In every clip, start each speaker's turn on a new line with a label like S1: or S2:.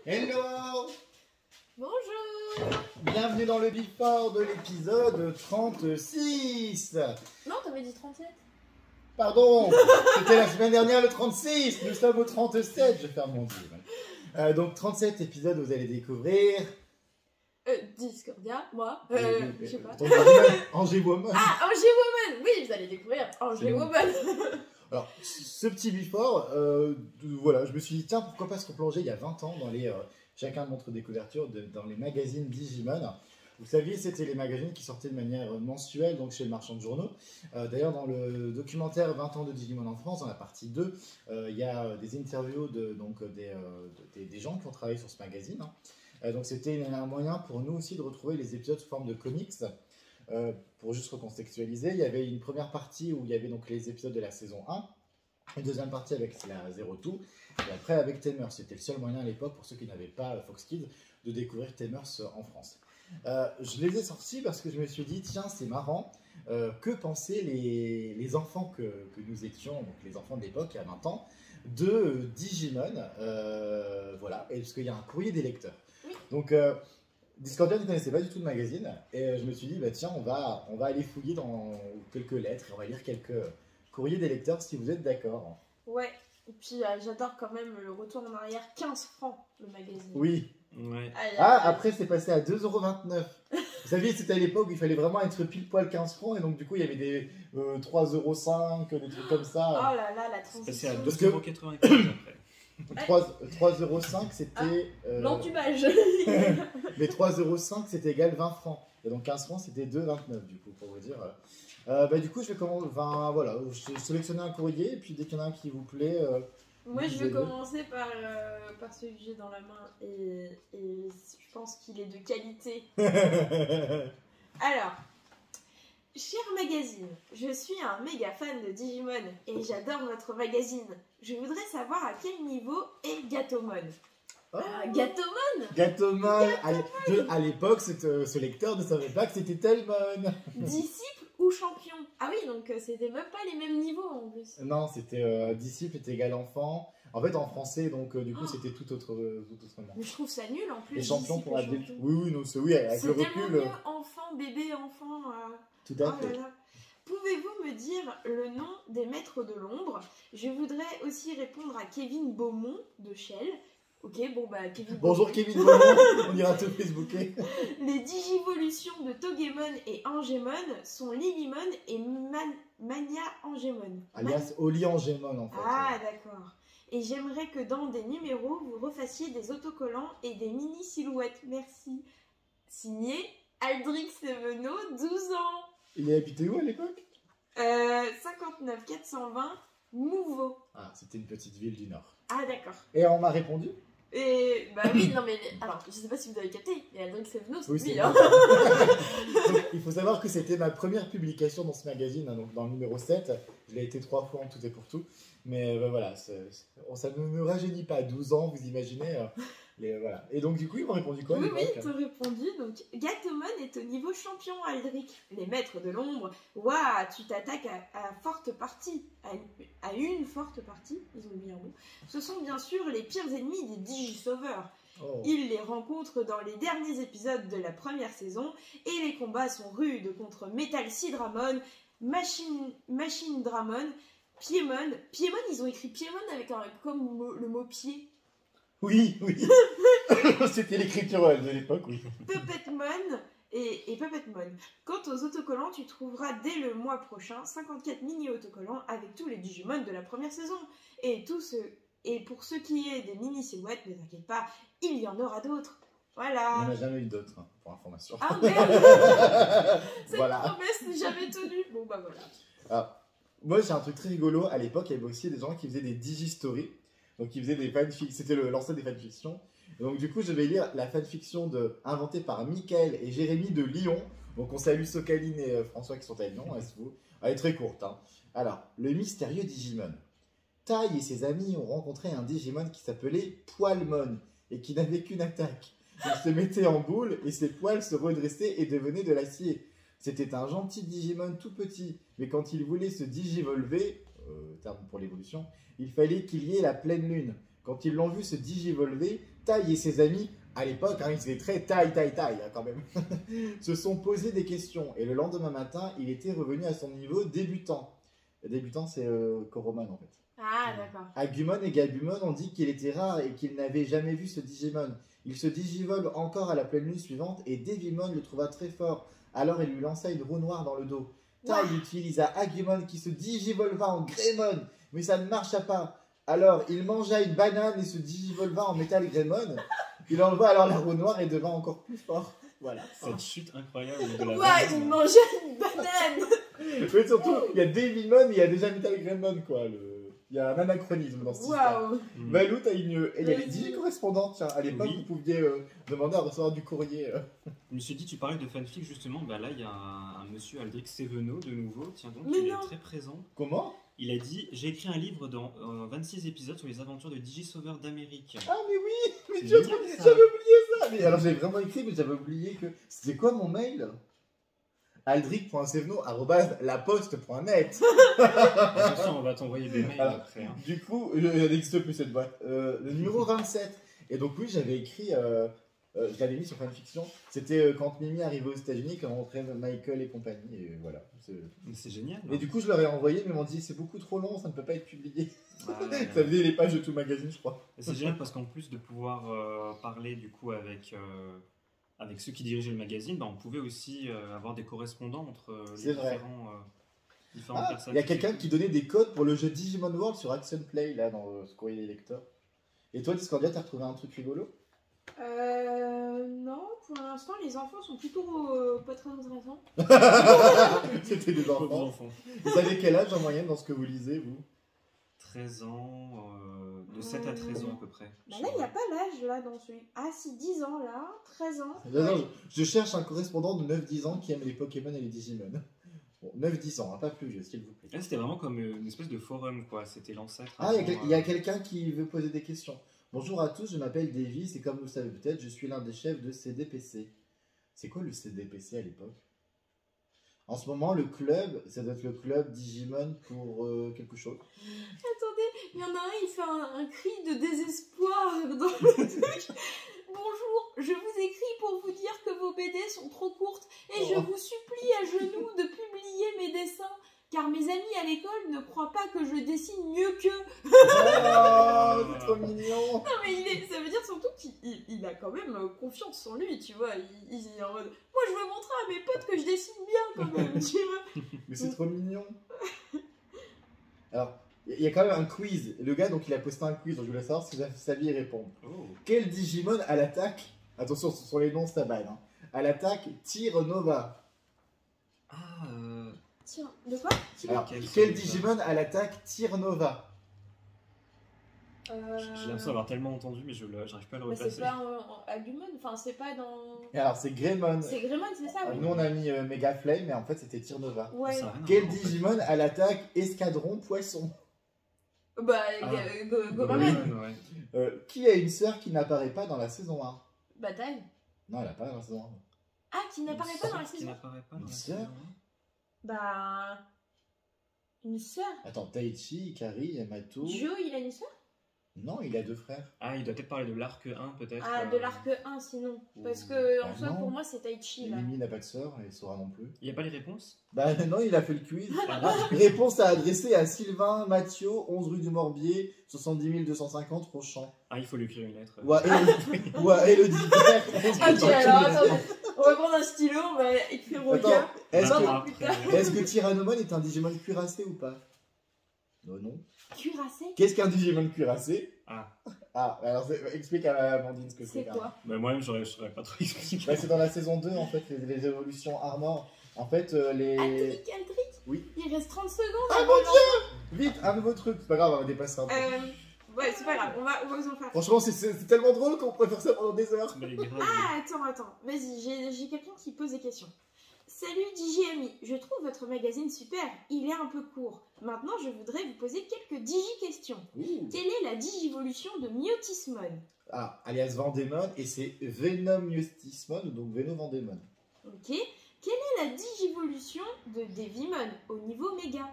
S1: Hello!
S2: Bonjour!
S1: Bienvenue dans le before de l'épisode 36!
S2: Non, t'avais dit 37.
S1: Pardon! C'était la semaine dernière le 36! Nous sommes au 37, je ferme mon livre. Donc 37 épisodes, vous allez découvrir...
S2: Discordia, moi, je sais pas.
S1: Angé Woman.
S2: Ah, Angé Woman! Oui, vous allez découvrir Angé Woman.
S1: Alors, ce petit before, voilà, je me suis dit, tiens, pourquoi pas se replonger il y a 20 ans dans les... chacun montre des couvertures dans les magazines Digimon. Vous saviez, c'était les magazines qui sortaient de manière mensuelle donc chez le marchand de journaux. D'ailleurs, dans le documentaire 20 ans de Digimon en France, dans la partie 2, il y a des interviews des gens qui ont travaillé sur ce magazine. Donc c'était un moyen pour nous aussi de retrouver les épisodes sous forme de comics. Pour juste recontextualiser, il y avait une première partie où il y avait donc les épisodes de la saison 1, une deuxième partie avec la Zero Two, et après avec Tamers. C'était le seul moyen à l'époque, pour ceux qui n'avaient pas Fox Kids, de découvrir Tamers en France. Je les ai sortis parce que je me suis dit, tiens, c'est marrant, que pensaient les enfants que nous étions, donc les enfants de l'époque, il y a 20 ans, de Digimon, voilà, et parce qu'il y a un courrier des lecteurs.
S2: Oui.
S1: Donc, Discordia ne connaissait pas du tout le magazine, et je me suis dit, bah, tiens, on va aller fouiller dans quelques lettres, et on va lire quelques courriers des lecteurs si vous êtes d'accord.
S2: Ouais, et puis j'adore quand même le retour en arrière, 15 francs le magazine.
S1: Oui.
S3: Ouais.
S1: Après c'est passé à 2,29 €. Vous saviez, c'était à l'époque où il fallait vraiment être pile poil 15 francs, et donc du coup il y avait des 3,05 €, des trucs comme ça.
S2: Oh là là, la
S3: C'est passé à
S2: transition.
S3: 2,95 € après.
S1: 3,05 € c'était...
S2: L'entubage.
S1: Mais 3,05 € c'était égal 20 francs. Et donc 15 francs c'était 2,29 € du coup, pour vous dire. Bah, du coup je vais commencer, enfin voilà, je sélectionne un courrier, et puis dès qu'il y en a un qui vous plaît...
S2: Moi, je vais commencer par celui que j'ai dans la main et je pense qu'il est de qualité. Alors, cher magazine, je suis un méga fan de Digimon et j'adore votre magazine. Je voudrais savoir à quel niveau est Gatomon. Gatomon
S1: Gatomon. À l'époque, ce lecteur ne savait pas que c'était Telmon.
S2: Disciple ou champion? Ah oui, donc c'était même pas les mêmes niveaux en plus.
S1: Non, c'était disciple est égal enfant. En fait, en français, donc du coup, c'était tout autrement.
S2: Mais je trouve ça nul en plus.
S1: Et champion
S2: disciple
S1: pour
S2: et
S1: adulte.
S2: champion.
S1: Oui, non, oui, avec le
S2: C'est tellement
S1: recul.
S2: mieux enfant, bébé, enfant.
S1: Tout à
S2: Oh
S1: fait.
S2: là là. Pouvez-vous me dire le nom des maîtres de l'ombre? Je voudrais aussi répondre à Kevin Beaumont de Shell. Ok, bon bah Kevin
S1: Bonjour
S2: Beaumont.
S1: Kevin Beaumont, on ira te Facebooker.
S2: Les digivolutions de Togemon et Angemon sont Lilymon et Mania Angemon.
S1: Alias Oli Angemon, en fait.
S2: Ah d'accord. Et j'aimerais que dans des numéros, vous refassiez des autocollants et des mini-silhouettes. Merci. Signé Aldrich Seveno, 12 ans.
S1: Il est habité où à l'époque?
S2: 59 420 Mouveau.
S1: Ah, c'était une petite ville du Nord.
S2: Ah d'accord.
S1: Et on m'a répondu?
S2: Et bah oui, non mais alors je sais pas si vous avez capté, mais Aldrich Seveno c'est
S1: Oui,
S2: lui
S1: c'est
S2: hein.
S1: Donc, il faut savoir que c'était ma première publication dans ce magazine, hein, donc dans le numéro 7. Je l'ai été 3 fois en tout et pour tout. Mais voilà, ça ne me rajeunit pas. 12 ans, vous imaginez. Voilà. Et donc, du coup, ils m'ont répondu quoi à
S2: Oui,
S1: l'époque?
S2: oui, t'as répondu. Donc, Gatomon est au niveau champion, Aldrich. Les maîtres de l'ombre, waouh, tu t'attaques à forte partie. À une forte partie, ils ont mis un mot. Ce sont bien sûr les pires ennemis des Digisauveurs.
S1: Oh.
S2: Ils les rencontrent dans les derniers épisodes de la première saison et les combats sont rudes contre Metal Sidramon, Machine Dramon, Piemon. Piemon, ils ont écrit Piemon avec comme le mot pied.
S1: Oui, oui. C'était l'écriture de l'époque, oui.
S2: Puppetmon et Puppetmon. Quant aux autocollants, tu trouveras dès le mois prochain 54 mini-autocollants avec tous les Digimon de la première saison. Et pour ce qui est des mini-silhouettes, ne t'inquiète pas, il y en aura d'autres. Voilà.
S1: Il n'y en a jamais eu d'autres, hein, pour information.
S2: Ah merde. Cette
S1: Voilà.
S2: promesse n'est jamais tenue. Bon bah voilà.
S1: Alors, moi, j'ai un truc très rigolo. À l'époque, il y avait aussi des gens qui faisaient des Digi-stories. Donc, ils faisaient des fanfictions. C'était l'ancêtre des fanfictions. Et donc, du coup, je vais lire la fanfiction inventée par Michael et Jérémy de Lyon. Donc, on salue Socaline et François qui sont à Lyon. Elle est très courte. Hein. Alors, le mystérieux Digimon. Tai et ses amis ont rencontré un Digimon qui s'appelait Poilmon et qui n'avait qu'une attaque. Il se mettait en boule et ses poils se redressaient et devenaient de l'acier. C'était un gentil Digimon tout petit, mais quand il voulait se digivolver, terme pour l'évolution, il fallait qu'il y ait la pleine lune. quand ils l'ont vu se digivolver, Tai et ses amis, à l'époque, hein, ils étaient très Tai hein, quand même, se sont posé des questions. Et le lendemain matin, il était revenu à son niveau débutant. Le débutant, c'est Coromon en fait.
S2: Ah, d'accord.
S1: Agumon et Gabumon ont dit qu'il était rare et qu'ils n'avaient jamais vu ce Digimon. Il se digivole encore à la pleine lune suivante et Devimon le trouva très fort. Alors il lui lança une roue noire dans le dos. Tai utilisa Agumon qui se digivolva en Greymon, mais ça ne marcha pas. Alors il mangea une banane et se digivolva en Metal Greymon. Il enleva alors la roue noire et devint encore plus fort. Voilà.
S3: Cette chute incroyable de la
S2: Ouais, il mangeait une banane.
S1: Mais surtout, il y a Devimon et il y a déjà Metal Greymon quoi. Il y a un anachronisme dans cette histoire.
S2: Waouh.
S1: Valou, t'as une. Et il y a les 10 correspondantes, tiens. À l'époque,
S3: Oui.
S1: vous pouviez demander à recevoir du courrier.
S3: Je me suis dit, tu parlais de fanfic justement, bah là il y a un monsieur Aldrich Sevenot de nouveau, tiens donc,
S2: Mais
S3: il
S2: non.
S3: est très présent.
S1: Comment?
S3: Il a dit, j'ai écrit un livre dans 26 épisodes sur les aventures de Digisauveur d'Amérique.
S1: Ah, mais oui! Mais
S3: C'est
S1: tu as
S3: génial, ça.
S1: j'avais oublié ça! Mais alors, j'avais vraiment écrit, mais j'avais oublié que. C'était quoi mon mail? aldric.sevenot@laposte.net.
S3: Attention, on va t'envoyer des mails
S1: Alors,
S3: après. Hein.
S1: Du coup, il n'existe plus cette boîte. Le numéro 27. Et donc, oui, j'avais écrit. Je l'avais mis sur fanfiction. C'était quand Mimi arrivait aux États-Unis, quand on rentrait Michael et compagnie. Et voilà.
S3: Mais c'est génial.
S1: Et du coup, je leur ai envoyé, mais ils m'ont dit c'est beaucoup trop long, ça ne peut pas être publié.
S3: Ah,
S1: Ça faisait les pages de tout magazine, je crois.
S3: c'est génial parce qu'en plus de pouvoir parler du coup avec ceux qui dirigeaient le magazine, bah, on pouvait aussi avoir des correspondants entre
S1: C'est
S3: les
S1: vrai.
S3: différentes
S1: Ah,
S3: personnes.
S1: il y a quelqu'un qui donnait des codes pour le jeu Digimon World sur Action Play, là, dans ce courrier des lecteurs. Et toi, Discordia, t'as retrouvé un truc rigolo?
S2: Non, pour l'instant, les enfants sont plutôt pas très intéressants.
S1: C'était des
S3: Pauvres
S1: enfants.
S3: enfants.
S1: Vous avez quel âge en moyenne dans ce que vous lisez, vous?
S3: 13 ans, de 7 à 13 ans à peu près.
S2: Bah là, il n'y a pas l'âge là dans celui. Ah, si, 10 ans là, 13 ans.
S1: Non, je cherche un correspondant de 9-10 ans qui aime les Pokémon et les Digimon. Bon, 9-10 ans, hein, pas plus vieux, s'il vous plaît.
S3: Là, c'était vraiment comme une espèce de forum, quoi. C'était l'ancêtre.
S1: Ah, il y a quelqu'un qui veut poser des questions. Bonjour à tous, je m'appelle Davis et comme vous le savez peut-être, je suis l'un des chefs de CDPC. C'est quoi le CDPC à l'époque? En ce moment, le club, ça doit être le club Digimon pour quelque chose.
S2: Attendez, il y en a un, il fait un cri de désespoir dans le truc. Bonjour, je vous écris pour vous dire que vos BD sont trop courtes et je vous supplie à genoux de publier mes dessins. Car mes amis à l'école ne croient pas que je dessine mieux qu'eux.
S1: Oh, c'est trop mignon.
S2: Non mais ça veut dire surtout qu'il a quand même confiance en lui, tu vois. Il est en mode, moi je veux montrer à mes potes que je dessine bien quand même, tu vois.
S1: Mais c'est trop mignon. Alors, il y a quand même un quiz. Le gars, donc, il a posté un quiz, donc je voulais savoir si vous saviez y répondre.
S3: Oh.
S1: Quel Digimon à l'attaque, attention, ce sont les noms, ça balle, hein. À l'attaque, tire Nova.
S3: Ah,
S2: Tiens, de quoi?
S1: Alors,
S3: Quel
S1: quel
S3: Digimon
S1: Digimon à l'attaque tire Nova?
S3: j'ai l'impression d'avoir tellement entendu, mais j'arrive pas à le
S2: Mais c'est
S3: replacer.
S2: pas en Agumon, enfin c'est pas dans...
S1: Et alors, c'est Greymon.
S2: C'est Greymon, c'est ça, oui.
S1: Nous, on a mis Mega Flame, mais en fait, c'était tire Nova.
S2: Ouais.
S3: Ça a rien à
S1: Quel
S3: voir.
S1: Digimon à l'attaque escadron poisson?
S2: Bah,
S3: Ah.
S2: Goraman.
S3: Ouais.
S1: Qui a une sœur qui n'apparaît pas dans la saison 1?
S2: Bataille.
S1: Non, elle apparaît dans la saison 1.
S2: Ah, qui n'apparaît pas dans la
S3: Qui
S2: saison.
S3: n'apparaît pas dans
S1: Une
S3: la
S1: sœur
S3: saison un.
S2: Bah... Une sœur.
S1: Attends, Taichi, Ikari, Yamato.
S2: Joe, il a une sœur?
S1: Non, il a deux frères.
S3: Ah, il doit peut-être parler de l'arc 1, peut-être.
S2: Ah, de l'arc 1 sinon. Parce que en
S1: Bah
S2: soi,
S1: non.
S2: pour moi, c'est Taichi
S1: Et
S2: là.
S1: Mimi n'a pas de sœur, et Sora non plus.
S3: Il n'y a pas les réponses
S1: Bah non, il a fait le quiz.
S3: Ah,
S1: Réponse à adresser à Sylvain Mathieu, 11 rue du Morbier, 70 250 Rochon.
S3: Ah, il faut lui écrire une lettre.
S1: Ou à Elodie Vert, 11 rue
S2: Ok,
S1: du
S2: alors
S1: Morbier.
S2: attendez. On va prendre un stylo, on va écrire au
S1: Attends,
S2: gars.
S1: est-ce
S2: Non,
S1: que,
S2: non, plus tard.
S1: est-ce que Tyrannomon est un Digimon cuirassé ou pas? Non.
S2: Cuirassé,
S1: Qu'est-ce qu'un Digimon cuirassé?
S3: Ah.
S1: Ah, alors explique à Amandine ce que c'est.
S2: c'est quoi?
S3: Bah, moi-même, je saurais pas trop expliquer.
S1: Bah, c'est dans la saison 2 en fait, les évolutions Armor. En fait, les.
S2: Aldric,
S1: Oui.
S2: il reste 30 secondes.
S1: Ah mon dieu! Vite, un nouveau truc. C'est pas grave, on va dépasser un peu.
S2: Ouais, c'est pas grave, on va vous en faire.
S1: Franchement, c'est tellement drôle qu'on pourrait faire ça pendant des heures.
S3: Mais grave.
S2: Ah, attends, vas-y, j'ai quelqu'un qui pose des questions. Salut DigiAmi, je trouve votre magazine super, il est un peu court. Maintenant, je voudrais vous poser quelques digi-questions.
S1: Ouh.
S2: Quelle est la digivolution de Myotismon?
S1: Ah, alias Vendémon, et c'est Venomyotismon, donc Veno Vendémon.
S2: Ok. Quelle est la digivolution de Devimon au niveau méga?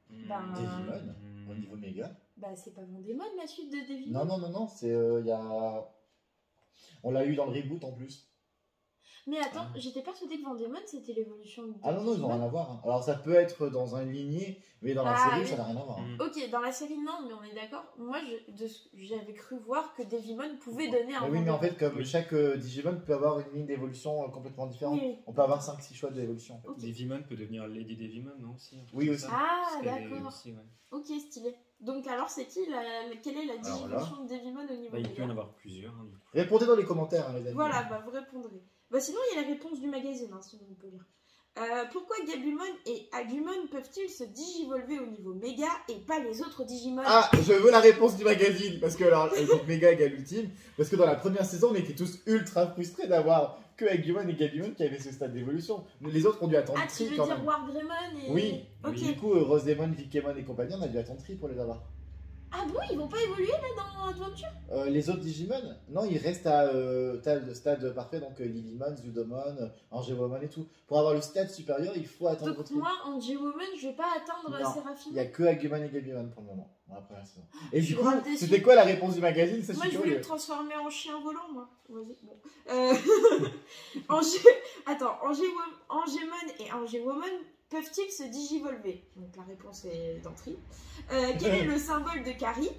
S2: Ben,
S1: Devimon, au niveau méga.
S2: Bah, c'est pas Vendémon la suite de Devimon.
S1: Non, non, non, non, c'est. Y a... On l'a eu dans le reboot en plus.
S2: Mais attends, j'étais persuadée que Vendémon c'était l'évolution de
S1: Ah non, non, ils n'ont rien à voir. Hein. Alors ça peut être dans une lignée, mais dans la série, ça n'a rien à voir. Hein.
S2: Ok, dans la série, non, mais on est d'accord. Moi, j'avais cru voir que Devimon pouvait donner un.
S1: Mais oui, mais en fait, comme chaque Digimon peut avoir une ligne d'évolution complètement différente,
S2: oui.
S1: on peut avoir 5-6 choix d'évolution. En fait.
S2: Okay.
S3: Devimon peut devenir Lady Devimon, non aussi.
S1: Oui, aussi.
S2: Ah, d'accord.
S3: Aussi, ouais.
S2: Ok, stylé. Donc, alors, c'est qui quelle est la digivolution de Devimon au niveau
S3: il
S2: Méga
S3: peut y en avoir plusieurs. Hein, du coup.
S1: Répondez dans les commentaires, hein, les amis.
S2: Voilà, bah, vous répondrez. Bah, sinon, il y a la réponse du magazine, hein, sinon on peut lire. Pourquoi Gabumon et Agumon peuvent-ils se digivolver au niveau méga et pas les autres Digimon?
S1: Ah, je veux la réponse du magazine, parce que alors, donc méga égale ultime, parce que dans la première saison, on était tous ultra frustrés d'avoir que Agumon et Gabumon qui avaient ce stade d'évolution. Les autres ont dû attendre
S2: tu veux
S1: quand
S2: dire
S1: même.
S2: Wargreymon et...
S1: Oui,
S2: ok.
S1: Du coup, Rosemon, Vikemon et compagnie, on a dû attendre tri pour les avoir.
S2: Ah bon, ils vont pas évoluer là dans Adventure?
S1: Les autres Digimon, non, ils restent à le stade parfait, donc Lilymon, Zudomon, Angewomon et tout. Pour avoir le stade supérieur, il faut attendre
S2: Donc
S1: tri.
S2: moi, en G-Woman, je vais pas attendre
S1: Non,
S2: Séraphine.
S1: Il n'y a que Agumon et Gabumon pour le moment, dans la première saison. Et
S2: Je
S1: du
S2: suis
S1: coup,
S2: grave déçue.
S1: c'était quoi la réponse du magazine? Ça,
S2: Moi,
S1: suis
S2: je voulais
S1: curieux.
S2: me transformer en chien volant, moi. Vas-y, bon. Attends, Angemon et Angewoman peuvent-ils se digivolver? Donc la réponse est d'entrée. Quel est le symbole de Kari?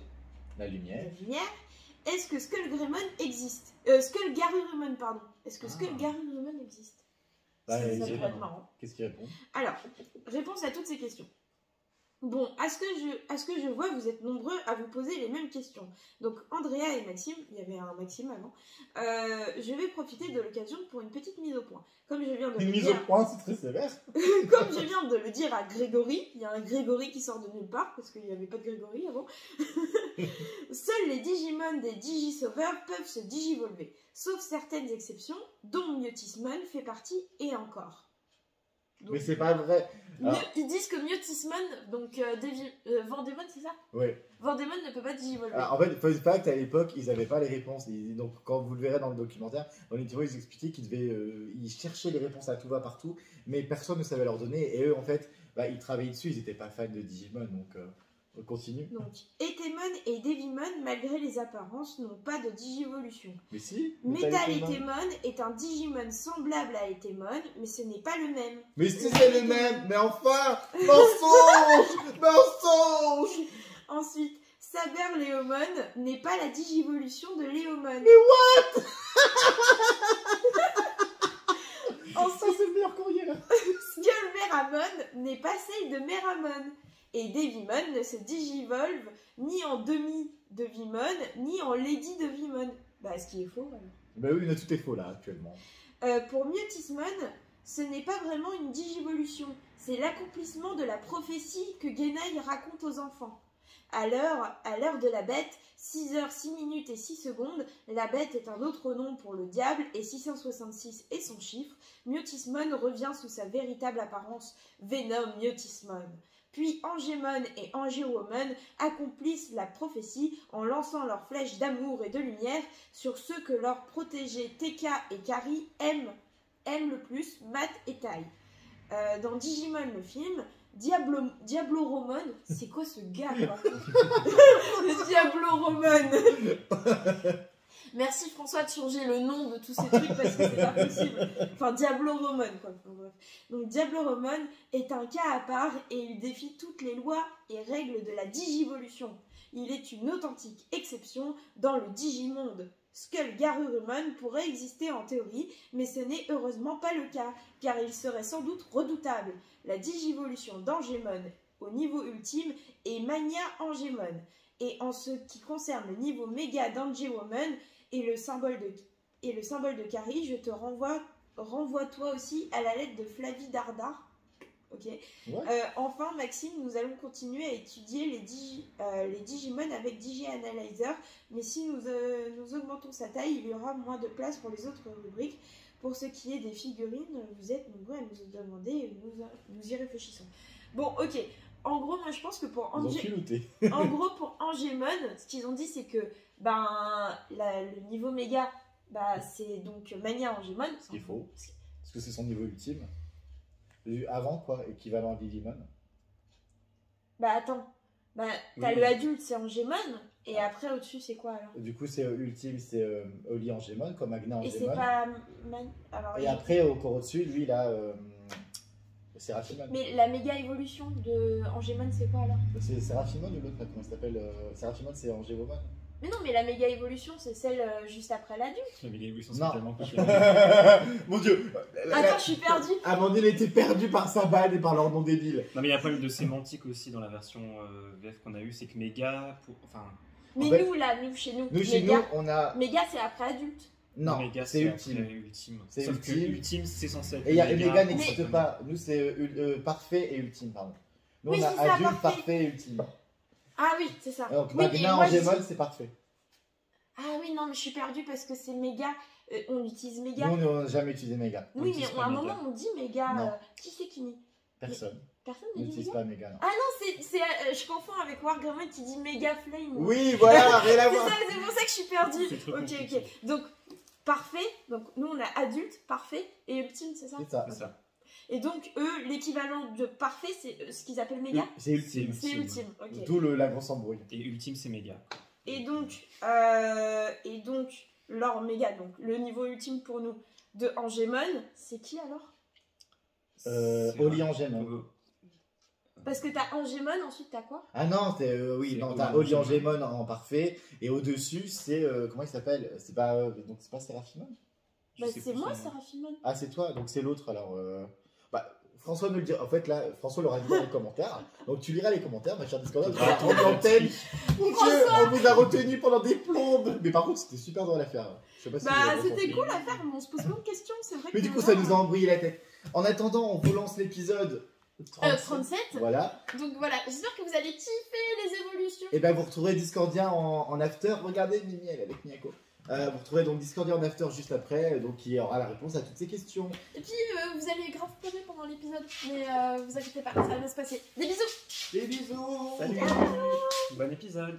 S1: La lumière.
S2: La lumière. Est-ce que Skullgreymon existe? Skullgarurumon, pardon. Est-ce que Skullgarurumon existe?
S1: Bah,
S2: Ça pourrait être marrant.
S1: Qu'est-ce qu'il répond?
S2: Alors, réponse à toutes ces questions. Bon, à ce que je vois, vous êtes nombreux à vous poser les mêmes questions. Donc, Andrea et Maxime, il y avait un Maxime avant, je vais profiter de l'occasion pour une petite mise au point. Comme je viens de
S1: Une
S2: le
S1: mise
S2: dire,
S1: au point, c'est très sévère.
S2: comme je viens de le dire à Grégory, il y a un Grégory qui sort de nulle part, parce qu'il n'y avait pas de Grégory avant. Seuls les Digimon des Digisauveurs peuvent se digivolver, sauf certaines exceptions, dont Myotismon fait partie et encore. Donc,
S1: Mais c'est pas vrai. Alors...
S2: Ils disent que Myotismon, donc Vendémon, c'est ça?
S1: Oui.
S2: Vendémon ne peut pas digivolver.
S1: En fait, fun fact, à l'époque, ils n'avaient pas les réponses. Donc, quand vous le verrez dans le documentaire, dans l'interview, ils expliquaient ils cherchaient les réponses à tout va partout, mais personne ne savait leur donner. Et eux, en fait, ils travaillaient dessus, ils n'étaient pas fans de Digimon. Donc, on continue.
S2: Donc, Etemon et Devimon, malgré les apparences, n'ont pas de digivolution.
S1: Mais si.
S2: Metal-Etemon est un Digimon semblable à Etemon, mais ce n'est pas le même.
S1: Mais si c'est le même. Mais enfin, mensonge, mensonge.
S2: Ensuite, Saber-Léomon n'est pas la digivolution de Léomon.
S1: Mais what?
S2: Ensuite,
S1: c'est le meilleur courrier là.
S2: Skull-Meramon n'est pas celle de Meramon. Et Devimon ne se digivolve ni en demi-Devimon, ni en Lady Devimon. Bah, ce qui est faux, alors.
S1: Bah oui, mais tout est faux là, actuellement.
S2: Pour Myotismon, ce n'est pas vraiment une digivolution. C'est l'accomplissement de la prophétie que Genai raconte aux enfants. À l'heure de la bête, 6 heures, 6 minutes et 6 secondes, la bête est un autre nom pour le diable et 666 est son chiffre. Myotismon revient sous sa véritable apparence, Venom Myotismon. Puis Angemon et Angewomon accomplissent la prophétie en lançant leurs flèches d'amour et de lumière sur ceux que leurs protégés Teka et Kari aiment le plus, Matt et Tai. Dans Digimon le film, Diabloromon, c'est quoi ce gars quoi? Diabloromon. Merci François de changer le nom de tous ces trucs parce que c'est pas possible. Enfin, Diabloromon quoi. Enfin, bref. Donc Diabloromon est un cas à part et il défie toutes les lois et règles de la digivolution. Il est une authentique exception dans le Digimonde. Skullgarurumon pourrait exister en théorie, mais ce n'est heureusement pas le cas, car il serait sans doute redoutable. La digivolution d'Angemon au niveau ultime est Mania Angemon. Et en ce qui concerne le niveau méga d'Angewomon et le symbole de Kari, je te renvoie toi aussi à la lettre de Flavie Dardar. Ok.
S1: Ouais.
S2: Enfin, Maxime, nous allons continuer à étudier les Digimon avec DigiAnalyzer, mais si nous augmentons sa taille, il y aura moins de place pour les autres rubriques. Pour ce qui est des figurines, vous êtes nombreux à nous demander et nous y réfléchissons. Bon, ok. En gros, moi je pense que pour pour Angemon, ce qu'ils ont dit c'est que le niveau méga, c'est donc Mania Angemon.
S1: Ce qu'il faut. Parce que c'est son niveau ultime. Avant quoi, équivalent à Digimon.
S2: Bah attends, Bah, t'as
S3: Oui.
S2: le adulte, c'est Angemon, et après, au-dessus, c'est quoi alors?
S1: Du coup, c'est ultime, c'est Oli Angemon, comme Agna
S2: Et c'est
S1: Angemon.
S2: pas. Alors,
S1: Et après, encore au-dessus, lui, il a Seraphimon.
S2: Mais la méga évolution de Angemon, c'est quoi alors?
S1: C'est Seraphimon ou l'autre, là, comment il s'appelle Seraphimon, c'est Angemon.
S2: Mais non, mais la méga évolution, c'est celle juste après l'adulte.
S3: La méga évolution,
S1: Non.
S3: c'est tellement compliqué.
S1: Mon dieu.
S2: Attends, je suis perdue.
S1: Amandine était perdue par sa balle et par leur nom débile.
S3: Non, mais il y a un problème de sémantique aussi dans la version VF qu'on a eue, c'est que méga, enfin,
S2: Mais
S1: En fait,
S2: nous, là, nous, chez nous,
S1: Nous, chez
S2: méga,
S1: nous, on a.
S2: méga, c'est après adulte.
S1: Non,
S3: méga,
S1: c'est
S3: après
S1: ultime.
S3: ultime.
S1: C'est
S3: Sauf
S1: ultime.
S3: que ultime, c'est censé être.
S1: Et Méga
S3: méga
S1: n'existe pas. Nous, c'est parfait et ultime, pardon. Nous,
S2: Oui,
S1: on a
S2: c'est ça,
S1: adulte,
S2: parfait.
S1: parfait et ultime.
S2: Ah oui, c'est ça.
S1: Donc,
S2: Oui, mais
S1: Magna
S2: moi,
S1: Angemon,
S2: je-
S1: c'est parfait.
S2: Ah oui, non, mais je suis perdue parce que c'est méga. On utilise méga.
S1: Nous, on n'a jamais utilisé méga.
S2: Oui,
S3: on
S2: mais
S3: utilise
S2: à
S3: pas
S2: un
S3: méga.
S2: moment, on dit méga.
S1: Non.
S2: Qui c'est qui dit?
S1: Personne
S2: Personne ne dit
S1: n'utilise
S2: méga.
S1: pas méga. Non.
S2: Ah non, je confonds avec Wargaming qui dit méga flame.
S1: Oui, voilà, rien à
S2: C'est
S1: voir.
S2: ça, c'est pour ça que je suis perdue.
S3: C'est trop
S2: Ok,
S3: compliqué.
S2: ok. Donc, parfait. Donc, nous, on a adulte, parfait et ultime, c'est ça?
S1: C'est ça.
S3: C'est ça.
S2: Et donc, eux, l'équivalent de parfait, c'est ce qu'ils appellent méga?
S1: C'est ultime.
S2: C'est ultime, ok.
S1: D'où la grosse embrouille.
S3: Et ultime, c'est méga.
S2: Et donc, leur méga, donc le niveau ultime pour nous de Angemon, c'est qui alors?
S1: Oli Angemon.
S2: Parce que t'as Angemon, ensuite t'as quoi?
S1: Ah non, oui,
S3: C'est
S1: non,
S3: Oli
S1: t'as Oli
S3: Angemon.
S1: Angemon en parfait. Et au-dessus, c'est. Comment il s'appelle? C'est pas. Donc, c'est pas Seraphimon?
S3: Je
S2: Bah,
S3: sais
S2: c'est
S3: plus
S2: moi,
S3: son nom.
S2: Seraphimon.
S1: Ah, c'est toi, donc c'est l'autre alors. Bah, François nous le dit. En fait, là, François l'aura dit dans les commentaires. Donc, tu liras les commentaires, ma chère Discordia. Tu vas prendre l'antenne. Mon Dieu, on vous a retenu pendant des plombes. Mais par contre, c'était super drôle à faire. Je sais pas si vous
S2: Bah,
S1: avez
S2: c'était
S1: ressenti.
S2: cool à faire, mais on se pose plein de questions, c'est vrai.
S1: Mais du coup, ça nous a embrouillé la tête. En attendant, on vous lance l'épisode 37.
S2: 37.
S1: Voilà.
S2: Donc voilà, j'espère que vous allez kiffer les évolutions.
S1: Et ben, vous retrouverez Discordia en after. Regardez, Mimi, elle est avec Miyako. Vous retrouverez donc Discordia en after juste après, donc qui aura la réponse à toutes ces questions.
S2: Et puis, vous allez grave pleurer pendant l'épisode, mais vous inquiétez pas, ça va bien se passer. Des bisous.
S1: Des bisous.
S3: Salut. Bon épisode.